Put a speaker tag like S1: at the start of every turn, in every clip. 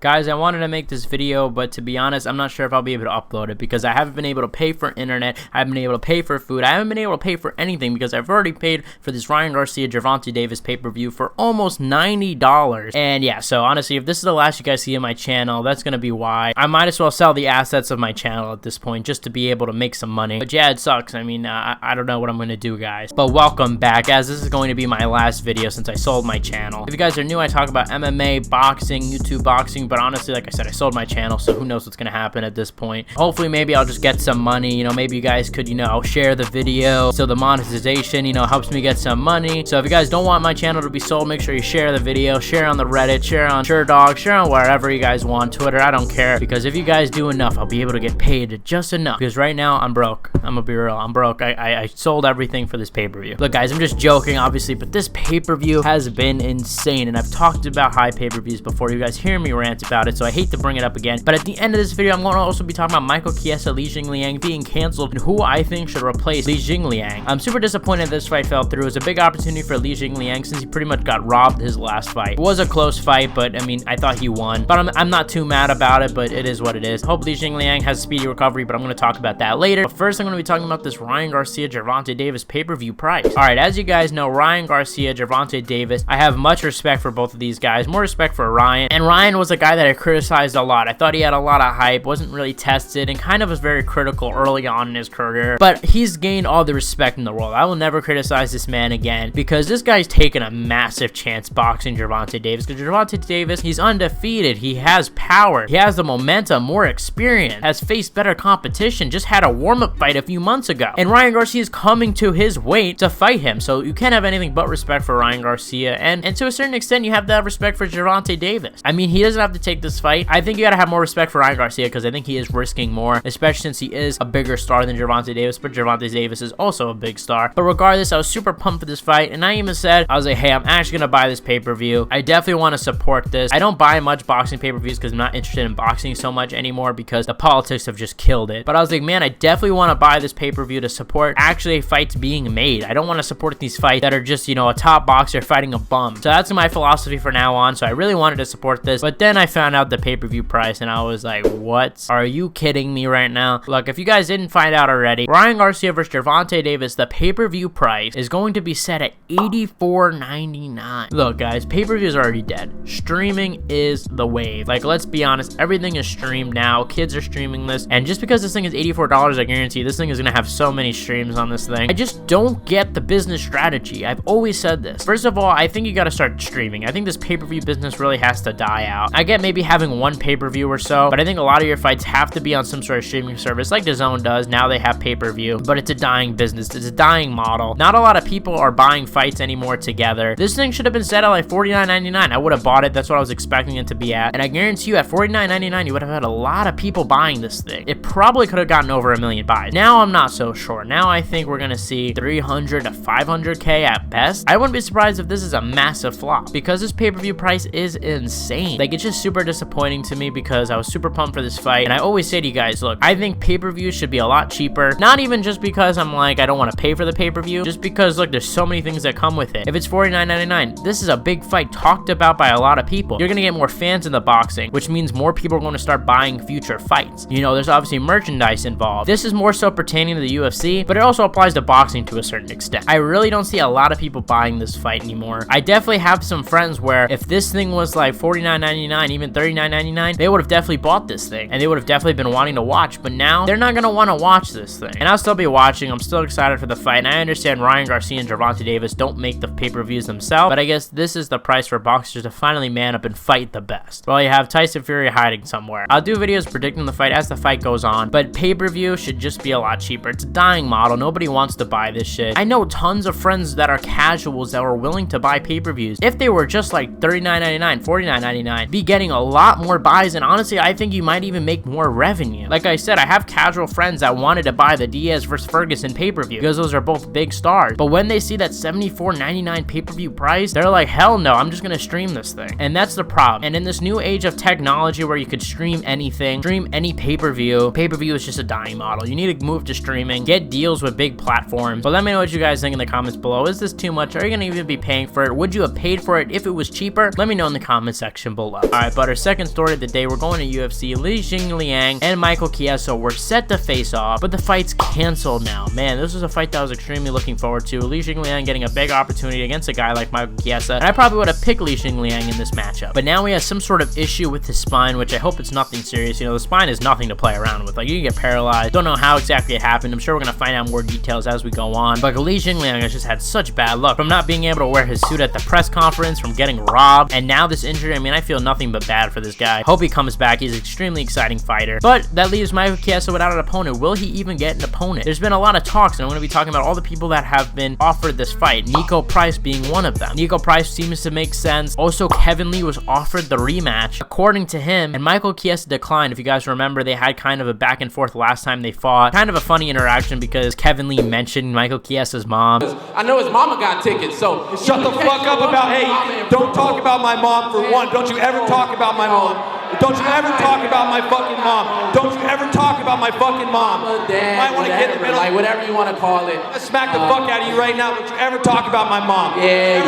S1: Guys, I wanted to make this video, but to be honest, I'm not sure if I'll be able to upload it because I haven't been able to pay for internet, I haven't been able to pay for food, I haven't been able to pay for anything because I've already paid for this Ryan Garcia Gervonta Davis pay-per-view for almost $90. And yeah, so honestly, if this is the last you guys see on my channel, that's gonna be why. I might as well sell the assets of my channel at this point just to be able to make some money. But yeah, it sucks. I mean, I don't know what I'm gonna do, guys. But welcome back, as this is going to be my last video since I sold my channel. If you guys are new, I talk about MMA, boxing, YouTube boxing, but honestly, like I said, I sold my channel, so who knows what's gonna happen at this point. Hopefully, maybe I'll just get some money, you know, maybe you guys could, you know, share the video so the monetization, you know, helps me get some money. So if you guys don't want my channel to be sold, make sure you share the video, share on the Reddit, share on SureDog, share on wherever you guys want, Twitter, I don't care, because if you guys do enough, I'll be able to get paid just enough, because right now, I'm broke. I'm gonna be real, I'm broke. I sold everything for this pay-per-view. Look, guys, I'm just joking, obviously, but this pay-per-view has been insane, and I've talked about high pay-per-views before. You guys hear me rant about it, so I hate to bring it up again. But at the end of this video, I'm going to also be talking about Chiesa, Li Jingliang being canceled and who I think should replace Li Jingliang. I'm super disappointed this fight fell through. It was a big opportunity for Li Jingliang since he pretty much got robbed his last fight. It was a close fight, but I mean, I thought he won. But I'm not too mad about it, but it is what it is. Hope Li Jingliang has speedy recovery, but I'm going to talk about that later. But first, I'm going to be talking about this Ryan Garcia Gervonta Davis pay-per-view price. Alright, as you guys know, Ryan Garcia, Gervonta Davis, I have much respect for both of these guys. More respect for Ryan. And Ryan was a guy that I criticized a lot. I thought he had a lot of hype, wasn't really tested, and kind of was very critical early on in his career. But he's gained all the respect in the world. I will never criticize this man again because this guy's taken a massive chance boxing Gervonta Davis. Because Gervonta Davis, he's undefeated. He has power. He has the momentum, more experience, has faced better competition, just had a warm-up fight a few months ago. And Ryan Garcia is coming to his weight to fight him. So you can't have anything but respect for Ryan Garcia. And to a certain extent, you have to have respect for Gervonta Davis. I mean, he doesn't have to take this fight. I think you gotta have more respect for Ryan Garcia because I think he is risking more, especially since he is a bigger star than Gervonta Davis, but Gervonta Davis is also a big star. But regardless, I was super pumped for this fight, and I even said, I was like, hey, I'm actually gonna buy this pay-per-view. I definitely want to support this. I don't buy much boxing pay-per-views because I'm not interested in boxing so much anymore because the politics have just killed it. But I was like, man, I definitely want to buy this pay-per-view to support actually fights being made. I don't want to support these fights that are just, you know, a top boxer fighting a bum. So that's my philosophy for now on. So I really wanted to support this, but then I found out the pay-per-view price and I was like, what? Are you kidding me right now? Look, if you guys didn't find out already, Ryan Garcia versus Gervonta Davis, the pay-per-view price is going to be set at $84.99. Look, guys, pay-per-view is already dead. Streaming is the wave. Like, let's be honest, everything is streamed now. Kids are streaming this, and just because this thing is $84, I guarantee this thing is gonna have so many streams on this thing. I just don't get the business strategy. I've always said this. First of all, I think you gotta start streaming. I think this pay-per-view business really has to die out. I get maybe having one pay-per-view or so, but I think a lot of your fights have to be on some sort of streaming service like DAZN does. Now they have pay-per-view, but it's a dying business. It's a dying model. Not a lot of people are buying fights anymore together. This thing should have been set at like $49.99. I would have bought it. That's what I was expecting it to be at. And I guarantee you at $49.99, you would have had a lot of people buying this thing. It probably could have gotten over 1 million buys. Now I'm not so sure. Now I think we're gonna see 300 to 500K at best. I wouldn't be surprised if this is a massive flop because this pay-per-view price is insane. Like, it's just super disappointing to me because I was super pumped for this fight. And I always say to you guys, look, I think pay-per-views should be a lot cheaper. Not even just because I'm like, I don't want to pay for the pay-per-view, just because, look, there's so many things that come with it. If it's $49.99, this is a big fight talked about by a lot of people. You're gonna get more fans in the boxing, which means more people are going to start buying future fights. You know, there's obviously merchandise involved. This is more so pertaining to the UFC, but it also applies to boxing to a certain extent. I really don't see a lot of people buying this fight anymore. I definitely have some friends where if this thing was like $49.99, even $39.99, they would have definitely bought this thing and they would have definitely been wanting to watch, but now they're not gonna want to watch this thing. And I'll still be watching. I'm still excited for the fight, and I understand Ryan Garcia and Gervonta Davis don't make the pay-per-views themselves, but I guess this is the price for boxers to finally man up and fight the best. Well, you have Tyson Fury hiding somewhere. I'll do videos predicting the fight as the fight goes on, but pay-per-view should just be a lot cheaper. It's a dying model. Nobody wants to buy this shit. I know tons of friends that are casuals that were willing to buy pay-per-views. If they were just like $39.99, $49.99, be getting a lot more buys, and honestly, I think you might even make more revenue. Like I said, I have casual friends that wanted to buy the Diaz versus Ferguson pay-per-view because those are both big stars, but when they see that $74.99 pay-per-view price, they're like, hell no, I'm just gonna stream this thing. And that's the problem. And in this new age of technology where you could stream anything, stream any pay-per-view is just a dying model. You need to move to streaming, get deals with big platforms. But let me know what you guys think in the comments below. Is this too much? Are you gonna even be paying for it? Would you have paid for it if it was cheaper? Let me know in the comment section below. Alright, that. But our second story of the day, we're going to UFC. Li Jingliang and Michael Chiesa were set to face off, but the fight's canceled now. Man, this was a fight that I was extremely looking forward to. Li Jingliang getting a big opportunity against a guy like Michael Chiesa, and I probably would have picked Li Jingliang in this matchup. But now he has some sort of issue with his spine, which I hope it's nothing serious. You know, the spine is nothing to play around with. Like, you can get paralyzed. Don't know how exactly it happened. I'm sure we're gonna find out more details as we go on. But Li Jingliang has just had such bad luck from not being able to wear his suit at the press conference, from getting robbed, and now this injury. I mean, I feel nothing but bad for this guy. Hope he comes back. He's an extremely exciting fighter. But that leaves Michael Chiesa without an opponent. Will he even get an opponent? There's been a lot of talks, and I'm going to be talking about all the people that have been offered this fight. Nico Price being one of them. Nico Price seems to make sense. Also, Kevin Lee was offered the rematch, according to him, and Michael Chiesa declined. If you guys remember, they had kind of a back and forth last time they fought. Kind of a funny interaction because Kevin Lee mentioned Michael Chiesa's mom.
S2: I know his mama got tickets, so
S3: shut the fuck up about, hey, don't talk about my mom for one. Don't you ever talk about my mom. Don't you ever talk about my fucking mom. Don't you ever talk about my fucking mom.
S2: Dad,
S3: might want to get in the middle.
S2: Like whatever you want to call it.
S3: I'll smack the fuck out of you right now. Don't you ever talk about my mom.
S2: Yeah.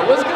S2: What's good?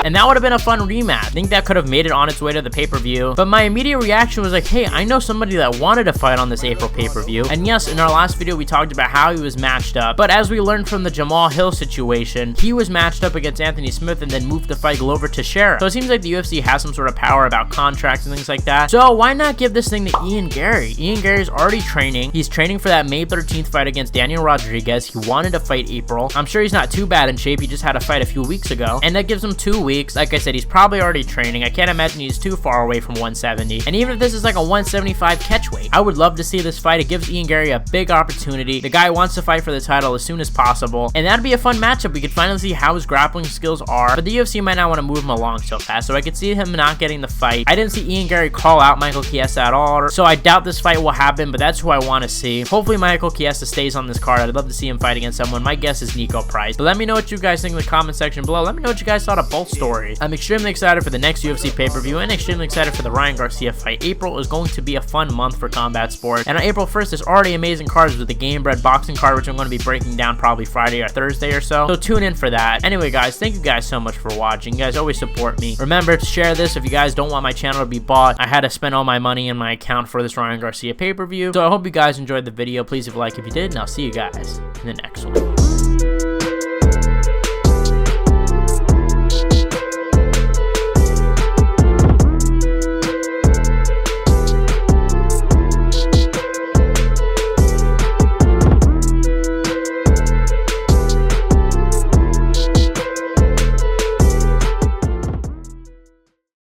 S1: And that would have been a fun rematch. I think that could have made it on its way to the pay-per-view. But my immediate reaction was like, hey, I know somebody that wanted to fight on this April pay-per-view. And yes, in our last video, we talked about how he was matched up. But as we learned from the Jamal Hill situation, he was matched up against Anthony Smith and then moved the fight over to Shera. So it seems like the UFC has some sort of power about contracts and things like that. So why not give this thing to Ian Gary? Ian Gary's already training. He's training for that May 13th fight against Daniel Rodriguez. He wanted to fight April. I'm sure he's not too bad in shape. He just had a fight a few weeks ago. And that gives him 2 weeks. Like I said, he's probably already training. I can't imagine he's too far away from 170. And even if this is like a 175 catch weight, I would love to see this fight. It gives Ian Gary a big opportunity. The guy wants to fight for the title as soon as possible. And that'd be a fun matchup. We could finally see how his grappling skills are. But the UFC might not want to move him along so fast. So I could see him not getting the fight. I didn't see Ian Gary call out Michael Chiesa at all. So I doubt this fight will happen, but that's who I want to see. Hopefully Michael Chiesa stays on this card. I'd love to see him fight against someone. My guess is Nico Price. But let me know what you guys think in the comment section below. Let me know what you guys thought of both stories. I'm extremely excited for the next UFC pay-per-view and extremely excited for the Ryan Garcia fight. April is going to be a fun month for combat sport. And on April 1st, there's already amazing cards with the Game Bred boxing card, which I'm going to be breaking down probably Friday or Thursday or so. So tune in for that. Anyway, guys, thank you guys so much for watching. You guys always support me. Remember to share this if you guys don't want my channel to be bought. I had to spend all my money in my account for this Ryan Garcia pay-per-view. So I hope you guys enjoyed the video. Please leave a like if you did, and I'll see you guys in the next one.